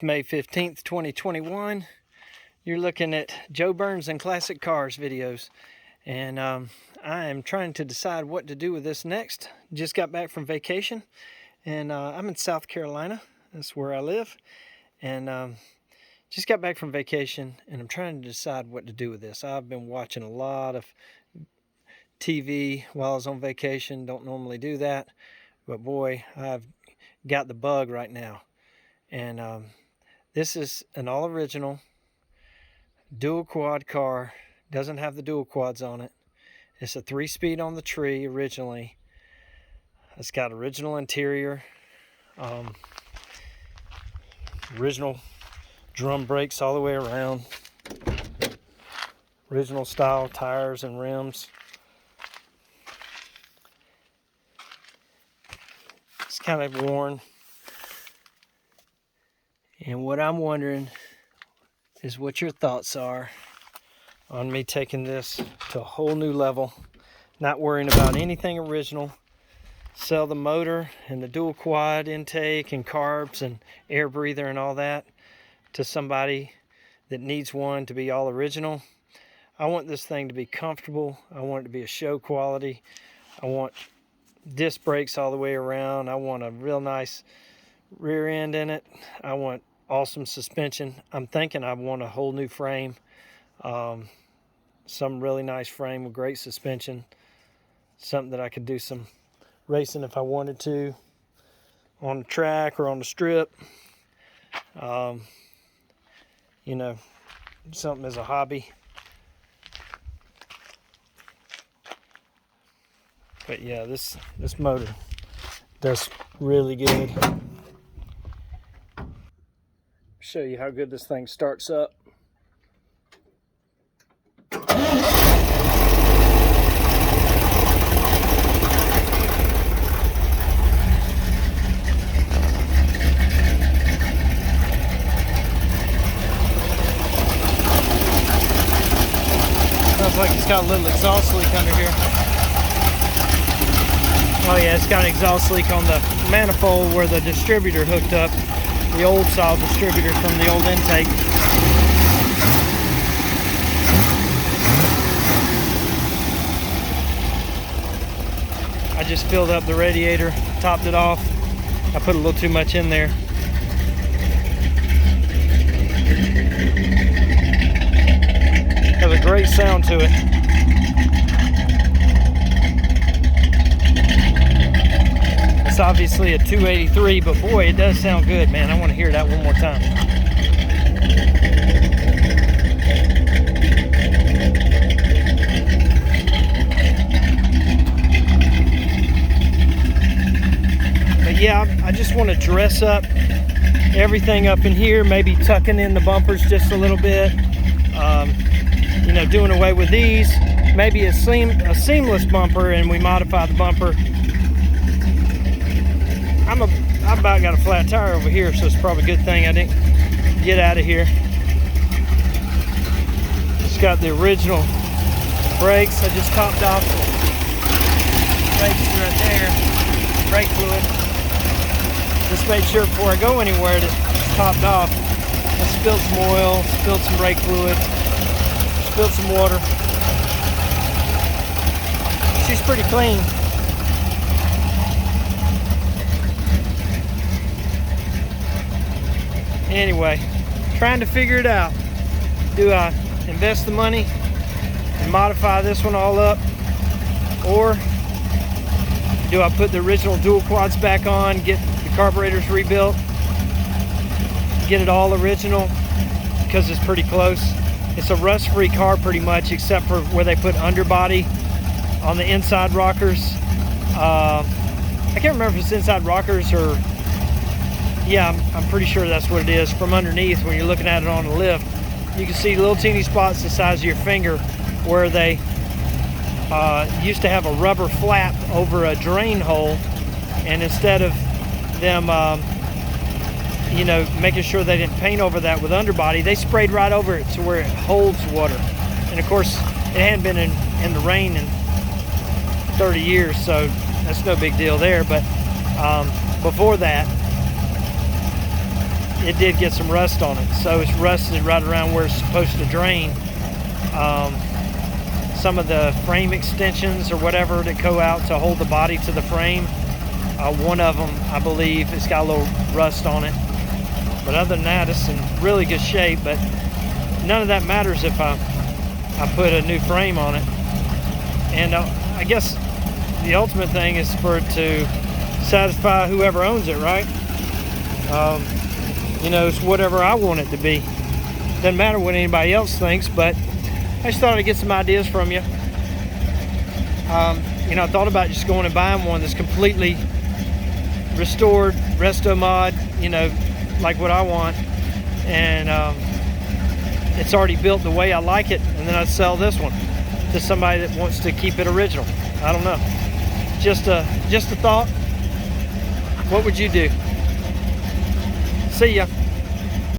May 15th, 2021. You're looking at Joe Burns and Classic Cars videos. And I am trying to decide what to do with this next. Just got back from vacation. And I'm in South Carolina. That's where I live. And just got back from vacation. And I'm trying to decide what to do with this. I've been watching a lot of TV while I was on vacation. Don't normally do that. But boy, I've got the bug right now. And this is an all original dual quad car. Doesn't have the dual quads on it. It's a 3-speed on the tree originally. It's got original interior, original drum brakes all the way around, original style tires and rims. It's kind of worn. And what I'm wondering is what your thoughts are on me taking this to a whole new level, not worrying about anything original, sell the motor and the dual quad intake and carbs and air breather and all that to somebody that needs one to be all original. I want this thing to be comfortable. I want it to be a show quality. I want disc brakes all the way around. I want a real nice rear end in it. I want awesome suspension. I'm thinking I want a whole new frame, some really nice frame with great suspension, something that I could do some racing if I wanted to on the track or on the strip, you know, something as a hobby. But yeah, this motor does really good. Show you how good this thing starts up. Sounds like it's got a little exhaust leak under here. Oh yeah, it's got an exhaust leak on the manifold where the distributor hooked up. The old style distributor from the old intake. I just filled up the radiator, topped it off. I put a little too much in there. Has a great sound to it. It's obviously a 283, but boy, it does sound good, man. I want to hear that one more time. But yeah, I just want to dress up everything up in here, maybe tucking in the bumpers just a little bit. You know, doing away with these, maybe a seamless bumper, and we modify the bumper. I've about got a flat tire over here, so it's probably a good thing I didn't get out of here. It's got the original brakes. I just topped off the brakes right there, brake fluid. Just made sure before I go anywhere that it's topped off. I spilled some oil, spilled some brake fluid, spilled some water. She's pretty clean. Anyway, trying to figure it out. Do I invest the money and modify this one all up, or do I put the original dual quads back on, get the carburetors rebuilt, get it all original, because it's pretty close. It's a rust-free car pretty much, except for where they put underbody on the inside rockers. I can't remember if it's inside rockers or, yeah, I'm pretty sure that's what it is. From underneath, when you're looking at it on the lift, you can see little teeny spots the size of your finger where they used to have a rubber flap over a drain hole, and instead of them you know, making sure they didn't paint over that with underbody, they sprayed right over it to where it holds water. And of course, it hadn't been in the rain in 30 years, so that's no big deal there. But before that, it did get some rust on it. So it's rusted right around where it's supposed to drain. Some of the frame extensions or whatever that go out to hold the body to the frame, one of them, I believe, it's got a little rust on it. But other than that, it's in really good shape. But none of that matters if I put a new frame on it. And I guess the ultimate thing is for it to satisfy whoever owns it, right? You know, it's whatever I want it to be. Doesn't matter what anybody else thinks, but I just thought I'd get some ideas from you. You know, I thought about just going and buying one that's completely restored, resto mod, you know, like what I want. And it's already built the way I like it, and then I'd sell this one to somebody that wants to keep it original. I don't know. Just a thought. What would you do? See ya.